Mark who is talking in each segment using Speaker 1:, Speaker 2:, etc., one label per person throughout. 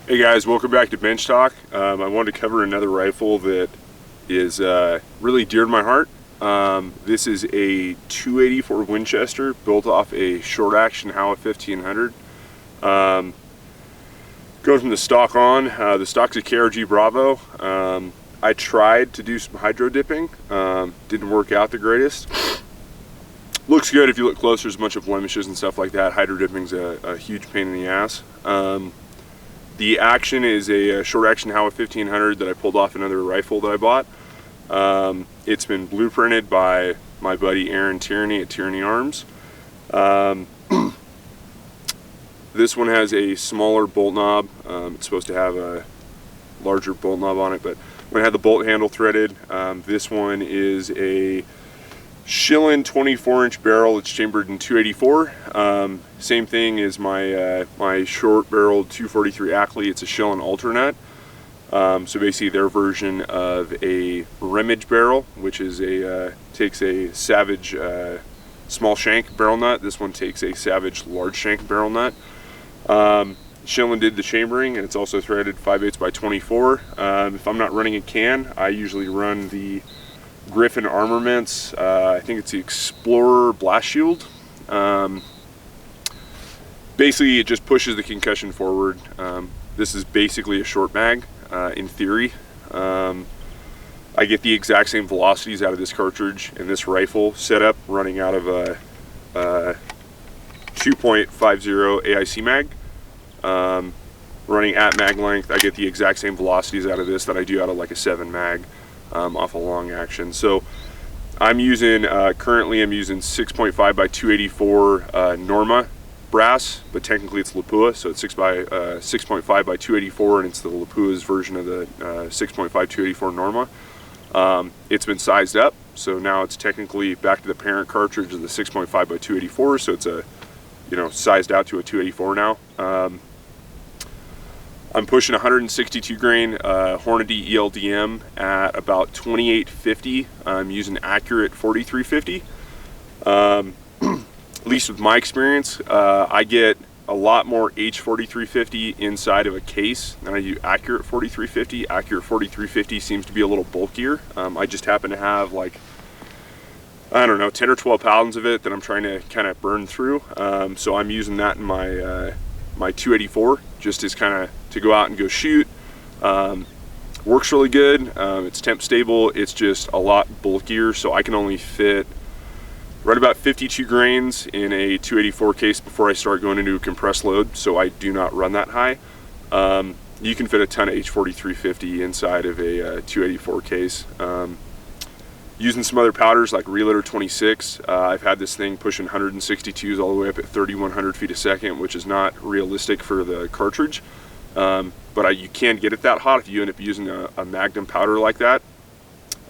Speaker 1: Hey guys, welcome back to Bench Talk. I wanted to cover another rifle that is really dear to my heart. This is a 284 Winchester built off a short action Howa 1500. Going from the stock on, the stock's a KRG Bravo. I tried to do some hydro dipping, didn't work out the greatest. Looks good if you look closer, there's a bunch of blemishes and stuff like that. Hydro dipping's a huge pain in the ass. The action is a short action Howa 1500 that I pulled off another rifle that I bought. It's been blueprinted by my buddy Aaron Tierney at Tierney Arms. This one has a smaller bolt knob. It's supposed to have a larger bolt knob on it, but when I had the bolt handle threaded, this one is a Schillen 24-inch barrel. It's chambered in 284. Same thing as my short-barreled 243 Ackley. It's a Schillen alternate. So basically their version of a Remage barrel, which is takes a Savage small shank barrel nut. This one takes a Savage large shank barrel nut. Schillen did the chambering, and it's also threaded 5/8 by 24. If I'm not running a can, I usually run the Griffin Armaments, I think it's the Explorer Blast Shield. Basically it just pushes the concussion forward. This is basically a short mag, in theory. I get the exact same velocities out of this cartridge and this rifle setup running out of a 2.50 AIC mag. Running at mag length, I get the exact same velocities out of this that I do out of like a 7 mag. Off a long action. So I'm using currently I'm using 6.5 by 284 Norma brass, but technically it's Lapua, so it's 6.5 by 284, and it's the Lapua's version of the 6.5 284 Norma. It's been sized up, so now it's technically back to the parent cartridge of the 6.5 by 284, so it's sized out to a 284 now. I'm pushing 162 grain Hornady ELDM at about 2850. I'm using accurate 4350. At least with my experience, I get a lot more H4350 inside of a case than I do accurate 4350. Accurate 4350 seems to be a little bulkier. I just happen to have like, I don't know, 10 or 12 pounds of it that I'm trying to kind of burn through. So I'm using that in my my 284 just as kind of to go out and go shoot. Works really good. It's temp stable. It's just a lot bulkier, so I can only fit right about 52 grains in a 284 case before I start going into a compressed load, so I do not run that high. You can fit a ton of H4350 inside of a 284 case. Using some other powders like Realtor 26, I've had this thing pushing 162s all the way up at 3,100 feet a second, which is not realistic for the cartridge. But you can get it that hot if you end up using a Magnum powder like that.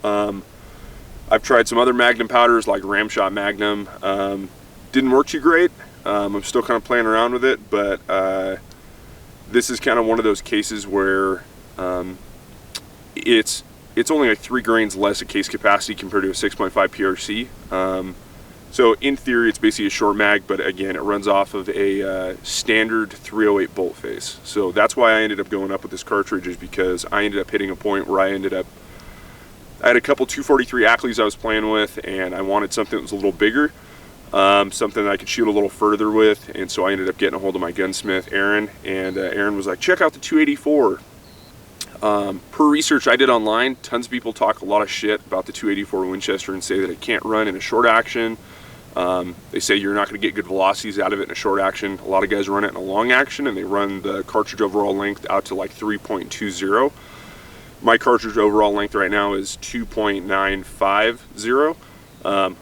Speaker 1: I've tried some other Magnum powders like Ramshot Magnum. Didn't work too great. I'm still kind of playing around with it, but this is kind of one of those cases where it's only like 3 grains less of case capacity compared to a 6.5 PRC. So in theory it's basically a short mag, but again it runs off of a standard 308 bolt face. So that's why I ended up going up with this cartridge, is because I ended up hitting a point where I had a couple 243 Ackleys I was playing with, and I wanted something that was a little bigger, something that I could shoot a little further with, and so I ended up getting a hold of my gunsmith Aaron, and Aaron was like, check out the 284. Per research I did online, tons of people talk a lot of shit about the 284 Winchester and say that it can't run in a short action. They say you're not going to get good velocities out of it in a short action. A lot of guys run it in a long action, and they run the cartridge overall length out to like 3.20. My cartridge overall length right now is 2.950.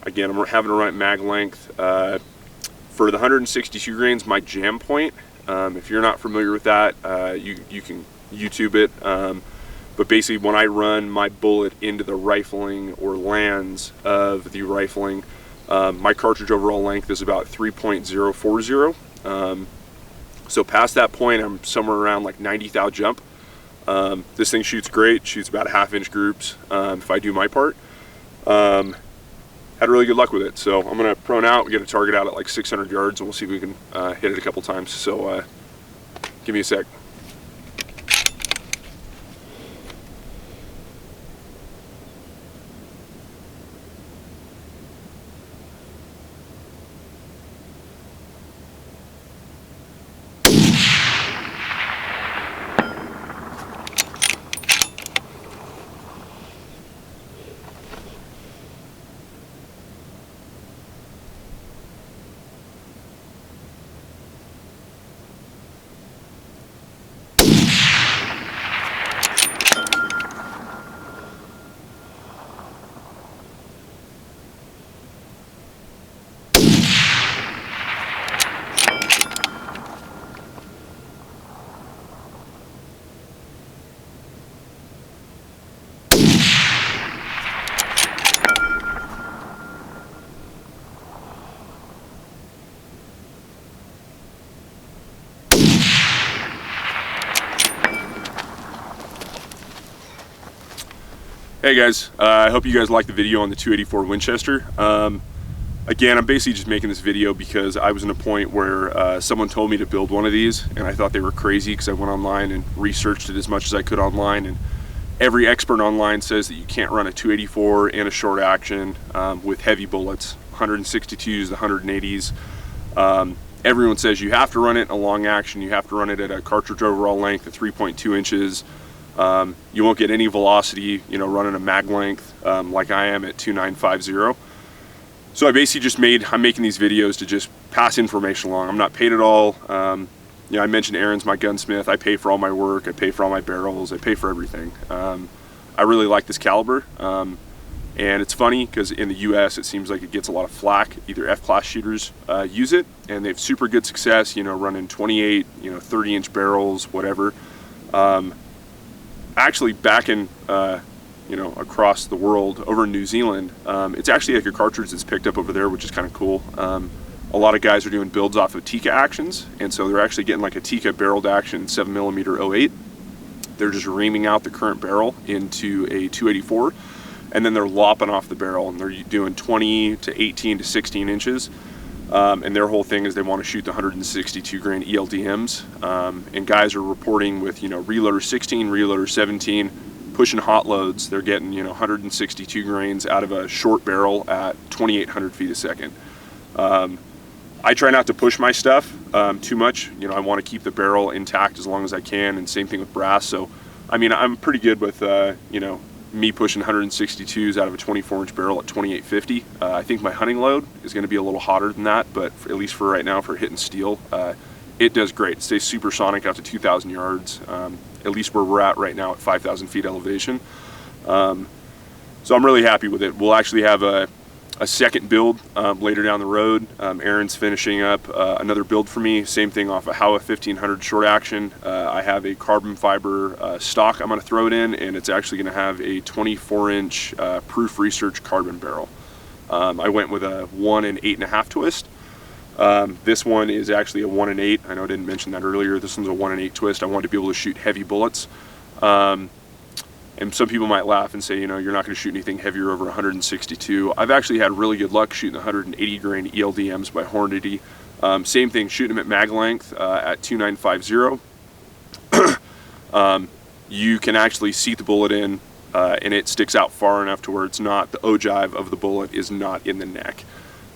Speaker 1: Again, I'm having to run at mag length. For the 162 grains, my jam point, if you're not familiar with that, you can YouTube it, but basically when I run my bullet into the rifling or lands of the rifling, my cartridge overall length is about 3.040. So past that point I'm somewhere around like 90 thou jump. This thing shoots great, shoots about 1/2 inch groups if I do my part. Had really good luck with it, so I'm gonna prone out, get a target out at like 600 yards, and we'll see if we can hit it a couple times. So give me a sec. Hey guys, I hope you guys like the video on the 284 Winchester. Again, I'm basically just making this video because I was in a point where someone told me to build one of these, and I thought they were crazy because I went online and researched it as much as I could online, and every expert online says that you can't run a 284 and a short action with heavy bullets, 162s, the 180s. Everyone says you have to run it in a long action, you have to run it at a cartridge overall length of 3.2 inches. You won't get any velocity, running a mag length like I am at 2950. So I basically I'm making these videos to just pass information along. I'm not paid at all. I mentioned Aaron's my gunsmith. I pay for all my work. I pay for all my barrels. I pay for everything. I really like this caliber. And it's funny because in the US it seems like it gets a lot of flack. Either F-class shooters use it and they have super good success, running 28, 30-inch barrels, whatever. Actually, back in across the world, over in New Zealand, it's actually like a cartridge that's picked up over there, which is kind of cool. A lot of guys are doing builds off of Tikka actions, and so they're actually getting like a Tikka barreled action 7mm 08. They're just reaming out the current barrel into a 284, and then they're lopping off the barrel, and they're doing 20 to 18 to 16 inches. And their whole thing is they want to shoot the 162 grain ELDMs, and guys are reporting with reloader 16, reloader 17, pushing hot loads. They're getting 162 grains out of a short barrel at 2,800 feet a second. I try not to push my stuff too much. I want to keep the barrel intact as long as I can, and same thing with brass. So I mean, I'm pretty good with me pushing 162s out of a 24-inch barrel at 2850. I think my hunting load is going to be a little hotter than that, but at least for right now, for hitting steel, it does great. It stays supersonic out to 2,000 yards, at least where we're at right now at 5,000 feet elevation. So I'm really happy with it. We'll actually have a second build later down the road. Aaron's finishing up another build for me, same thing off a Howa 1500 short action. I have a carbon fiber stock I'm going to throw it in, and it's actually going to have a 24-inch proof research carbon barrel. I went with a 1 8.5 twist. This one is actually a 1 8. I know I didn't mention that earlier. This one's a 1 8 twist. I wanted to be able to shoot heavy bullets. And some people might laugh and say, you're not going to shoot anything heavier over 162. I've actually had really good luck shooting the 180 grain ELDMs by Hornady. Same thing, shooting them at mag length at 2950. You can actually seat the bullet in, and it sticks out far enough to where it's not, the ogive of the bullet is not in the neck.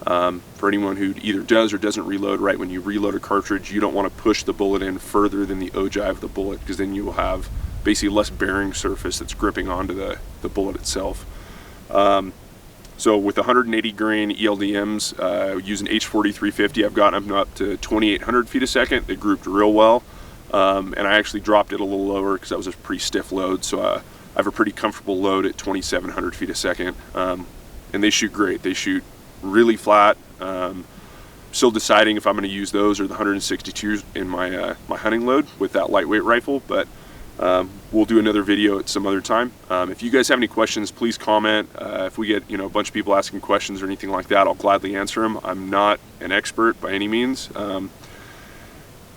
Speaker 1: For anyone who either does or doesn't reload, right when you reload a cartridge, you don't want to push the bullet in further than the ogive of the bullet, because then you will have basically less bearing surface that's gripping onto the bullet itself. So with 180 grain ELDMs, using H4350, I've gotten them up to 2,800 feet a second. They grouped real well, and I actually dropped it a little lower because that was a pretty stiff load. So I have a pretty comfortable load at 2,700 feet a second, and they shoot great. They shoot really flat. Still deciding if I'm going to use those or the 162s in my my hunting load with that lightweight rifle, but we'll do another video at some other time. If you guys have any questions, please comment. If we get a bunch of people asking questions or anything like that, I'll gladly answer them. I'm not an expert by any means.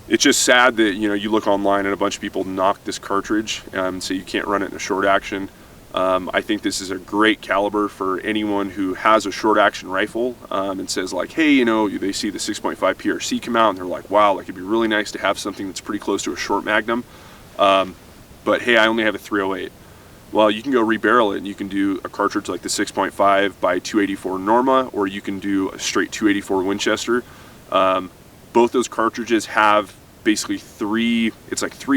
Speaker 1: It's just sad that you look online and a bunch of people knock this cartridge and say you can't run it in a short action. I think this is a great caliber for anyone who has a short action rifle and says like, hey, they see the 6.5 PRC come out and they're like, wow, like it'd be really nice to have something that's pretty close to a short magnum. But hey, I only have a 308. Well, you can go rebarrel it and you can do a cartridge like the 6.5 by 284 Norma, or you can do a straight 284 Winchester. Both those cartridges have basically 3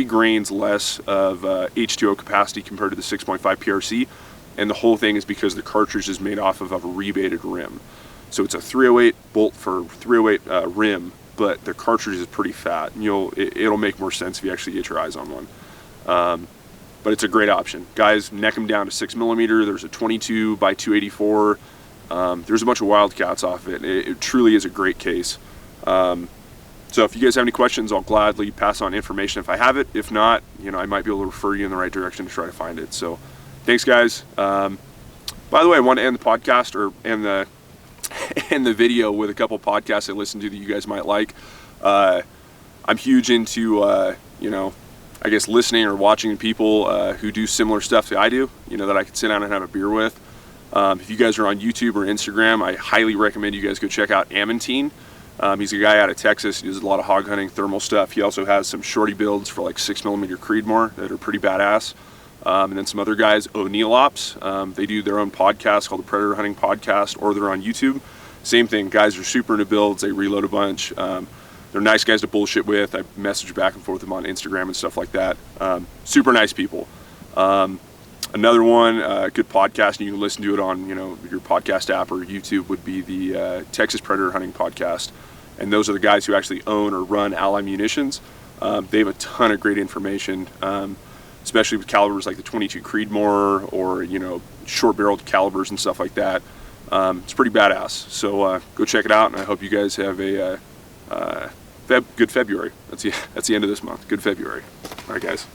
Speaker 1: grains less of H2O capacity compared to the 6.5 PRC, and the whole thing is because the cartridge is made off of a rebated rim. So it's a 308 bolt for 308 rim, but the cartridge is pretty fat. It'll make more sense if you actually get your eyes on one. But it's a great option. Guys, neck them down to 6mm. There's a 22 by 284. There's a bunch of wildcats off it. It truly is a great case. So if you guys have any questions, I'll gladly pass on information if I have it. If not, I might be able to refer you in the right direction to try to find it. So thanks, guys. By the way, I want to end the podcast or end the video with a couple podcasts I listen to that you guys might like. I'm huge into, I guess, listening or watching people who do similar stuff that I do, you know, that I could sit down and have a beer with. If you guys are on YouTube or Instagram, I highly recommend you guys go check out Amantine. He's a guy out of Texas. He does a lot of hog hunting, thermal stuff. He also has some shorty builds for like 6mm Creedmoor that are pretty badass. And then some other guys, O'Neill Ops. They do their own podcast called the Predator Hunting Podcast, or they're on YouTube. Same thing, guys are super into builds. They reload a bunch. They're nice guys to bullshit with. I message back and forth with them on Instagram and stuff like that. Super nice people. Another one, good podcast, and you can listen to it on, you know, your podcast app or YouTube, would be the Texas Predator Hunting Podcast. And those are the guys who actually own or run Ally Munitions. They have a ton of great information, especially with calibers like the 22 Creedmoor, or, you know, short-barreled calibers and stuff like that. It's pretty badass. So go check it out, and I hope you guys have a good February. That's the end of this month. Good February. All right, guys.